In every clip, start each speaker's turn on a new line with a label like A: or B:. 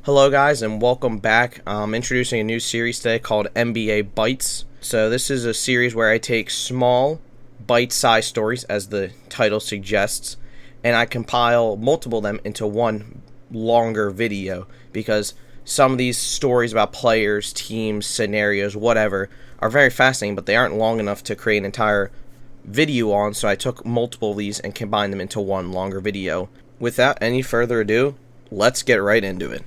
A: Hello, guys, and welcome back. I'm introducing a new series today called NBA Bites. So, this is a series where I take small, bite sized stories, as the title suggests, and I compile multiple of them into one longer video because some of these stories about players, teams, scenarios, whatever, are very fascinating, but they aren't long enough to create an entire video on, so I took multiple of these and combined them into one longer video. Without any further ado, let's get right into it.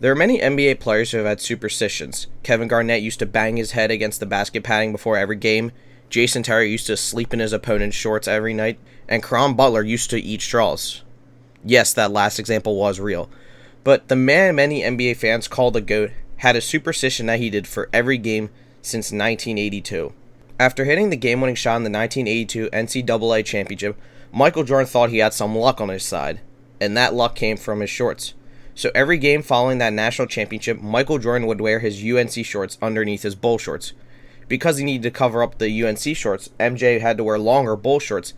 A: There are many NBA players who have had superstitions. Kevin Garnett used to bang his head against the basket padding before every game. Jason Terry used to sleep in his opponent's shorts every night. And Caron Butler used to eat straws. Yes, that last example was real. But the man many NBA fans call the GOAT had a superstition that he did for every game since 1982. After hitting the game-winning shot in the 1982 NCAA championship, Michael Jordan thought he had some luck on his side. And that luck came from his shorts. So every game following that national championship, Michael Jordan would wear his UNC shorts underneath his Bull shorts. Because he needed to cover up the UNC shorts, MJ had to wear longer Bull shorts,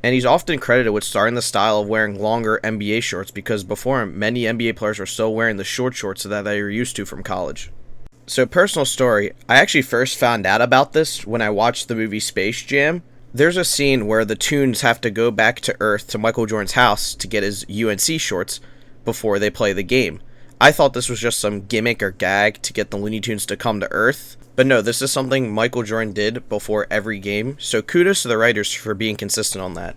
A: and he's often credited with starting the style of wearing longer NBA shorts because before him, many NBA players were still wearing the short shorts that they were used to from college. So, personal story, I actually first found out about this when I watched the movie Space Jam. There's a scene where the Toons have to go back to Earth to Michael Jordan's house to get his UNC shorts before they play the game. I thought this was just some gimmick or gag to get the Looney Tunes to come to Earth, but no, this is something Michael Jordan did before every game, so kudos to the writers for being consistent on that.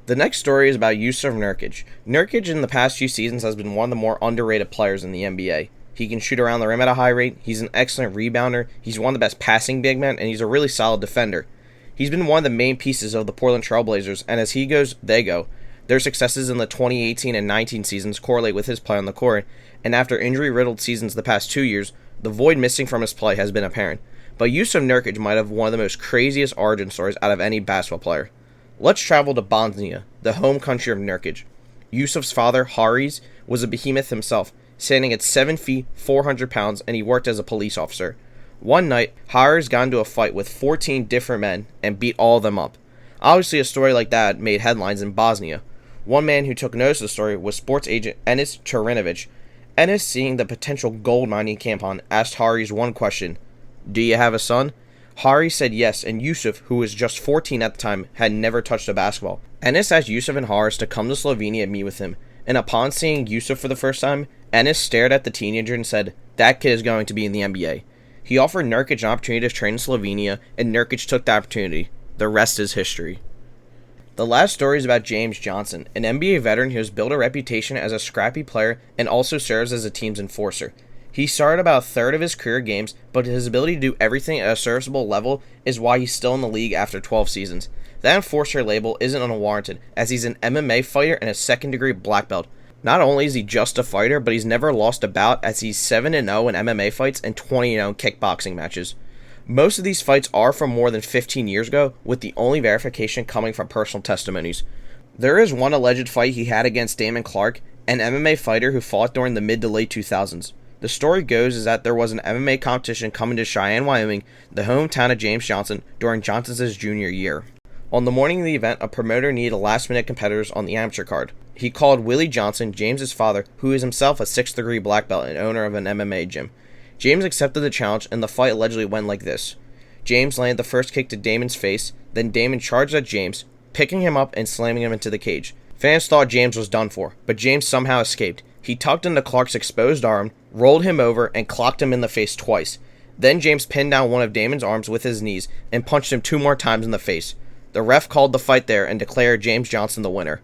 A: The next story is about Jusuf Nurkic. Nurkic in the past few seasons has been one of the more underrated players in the NBA. He can shoot around the rim at a high rate, he's an excellent rebounder, he's one of the best passing big men, and he's a really solid defender. He's been one of the main pieces of the Portland Trail Blazers, and as he goes, they go. Their successes in the 2018 and 19 seasons correlate with his play on the court, and after injury-riddled seasons the past 2 years, the void missing from his play has been apparent. But Jusuf Nurkic might have one of the most craziest origin stories out of any basketball player. Let's travel to Bosnia, the home country of Nurkic. Jusuf's father, Haris, was a behemoth himself, standing at 7 feet, 400 pounds, and he worked as a police officer. One night, Haris got into a fight with 14 different men and beat all of them up. Obviously, a story like that made headlines in Bosnia. One man who took notice of the story was sports agent Enis Cherinovic. Enis, seeing the potential gold mining campaign, asked Haris one question: "Do you have a son?" Haris said yes, and Jusuf, who was just 14 at the time, had never touched a basketball. Enis asked Jusuf and Haris to come to Slovenia and meet with him, and upon seeing Jusuf for the first time, Enis stared at the teenager and said, "That kid is going to be in the NBA." He offered Nurkic an opportunity to train in Slovenia, and Nurkic took the opportunity. The rest is history. The last story is about James Johnson, an NBA veteran who has built a reputation as a scrappy player and also serves as a team's enforcer. He started about a third of his career games, but his ability to do everything at a serviceable level is why he's still in the league after 12 seasons. That enforcer label isn't unwarranted, as he's an MMA fighter and a second-degree black belt. Not only is he just a fighter, but he's never lost a bout, as he's 7-0 in MMA fights and 20-0 in kickboxing matches. Most of these fights are from more than 15 years ago, with the only verification coming from personal testimonies. There is one alleged fight he had against Damon Clark, an MMA fighter who fought during the mid to late 2000s. The story goes is that there was an MMA competition coming to Cheyenne, Wyoming, the hometown of James Johnson, during Johnson's junior year. On the morning of the event, a promoter needed last-minute competitors on the amateur card. He called Willie Johnson, James's father, who is himself a 6th-degree black belt and owner of an MMA gym. James accepted the challenge, and the fight allegedly went like this. James landed the first kick to Damon's face, then Damon charged at James, picking him up and slamming him into the cage. Fans thought James was done for, but James somehow escaped. He tugged into Clark's exposed arm, rolled him over, and clocked him in the face twice. Then James pinned down one of Damon's arms with his knees and punched him 2 more times in the face. The ref called the fight there and declared James Johnson the winner.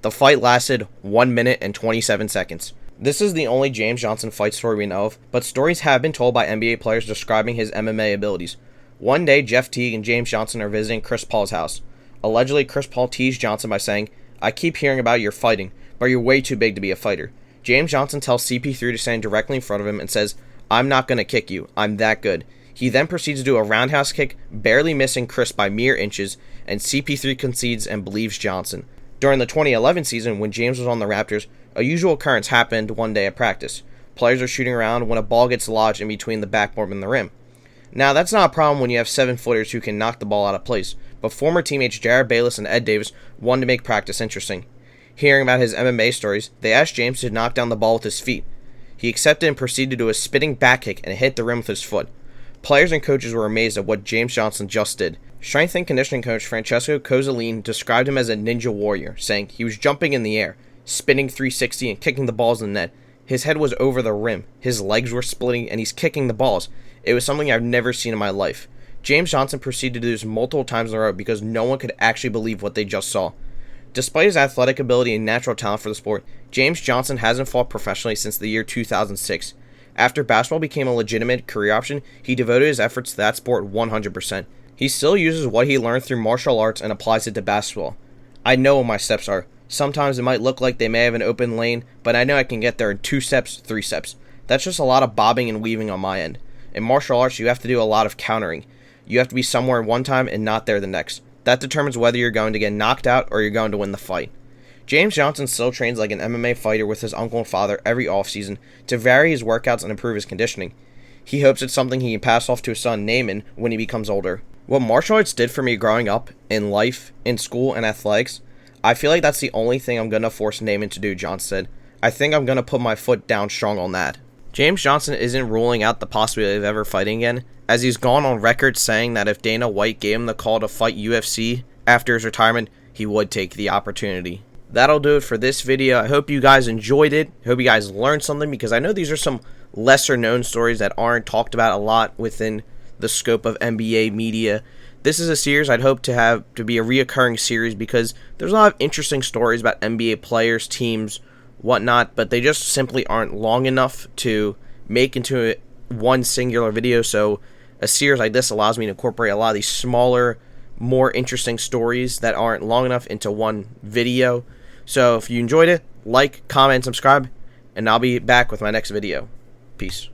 A: The fight lasted 1 minute and 27 seconds. This is the only James Johnson fight story we know of, but stories have been told by NBA players describing his MMA abilities. One day, Jeff Teague and James Johnson are visiting Chris Paul's house. Allegedly, Chris Paul teased Johnson by saying, "I keep hearing about your fighting, but you're way too big to be a fighter." James Johnson tells CP3 to stand directly in front of him and says, "I'm not going to kick you, I'm that good." He then proceeds to do a roundhouse kick, barely missing Chris by mere inches, and CP3 concedes and believes Johnson. During the 2011 season, when James was on the Raptors, a usual occurrence happened one day at practice. Players are shooting around when a ball gets lodged in between the backboard and the rim. Now, that's not a problem when you have 7-footers who can knock the ball out of place, but former teammates Jared Bayless and Ed Davis wanted to make practice interesting. Hearing about his MMA stories, they asked James to knock down the ball with his feet. He accepted and proceeded to do a spinning back kick and hit the rim with his foot. Players and coaches were amazed at what James Johnson just did. Strength and conditioning coach Francesco Cozzolini described him as a ninja warrior, saying he was jumping in the air, spinning 360 and kicking the balls in the net. His head was over the rim, his legs were splitting, and he's kicking the balls. It was something I've never seen in my life. James Johnson proceeded to do this multiple times in a row because no one could actually believe what they just saw. Despite his athletic ability and natural talent for the sport, James Johnson hasn't fought professionally since the year 2006. After basketball became a legitimate career option, he devoted his efforts to that sport 100%. He still uses what he learned through martial arts and applies it to basketball. I know what my steps are. Sometimes it might look like they may have an open lane, but I know I can get there in 2 steps, 3 steps. That's just a lot of bobbing and weaving on my end. In martial arts, you have to do a lot of countering. You have to be somewhere one time and not there the next. That determines whether you're going to get knocked out or you're going to win the fight. James Johnson still trains like an MMA fighter with his uncle and father every offseason to vary his workouts and improve his conditioning. He hopes it's something he can pass off to his son Naaman when he becomes older. What martial arts did for me growing up, in life, in school, and athletics, I feel like that's the only thing I'm going to force Naaman to do, Johnson said. I think I'm going to put my foot down strong on that. James Johnson isn't ruling out the possibility of ever fighting again, as he's gone on record saying that if Dana White gave him the call to fight UFC after his retirement, he would take the opportunity. That'll do it for this video. I hope you guys enjoyed it. I hope you guys learned something, because I know these are some lesser known stories that aren't talked about a lot within the scope of NBA media. This is a series I'd hope to have to be a reoccurring series, because there's a lot of interesting stories about NBA players, teams, whatnot, but they just simply aren't long enough to make into one singular video. So a series like this allows me to incorporate a lot of these smaller, more interesting stories that aren't long enough into one video. So if you enjoyed it, like, comment, subscribe, and I'll be back with my next video. Peace.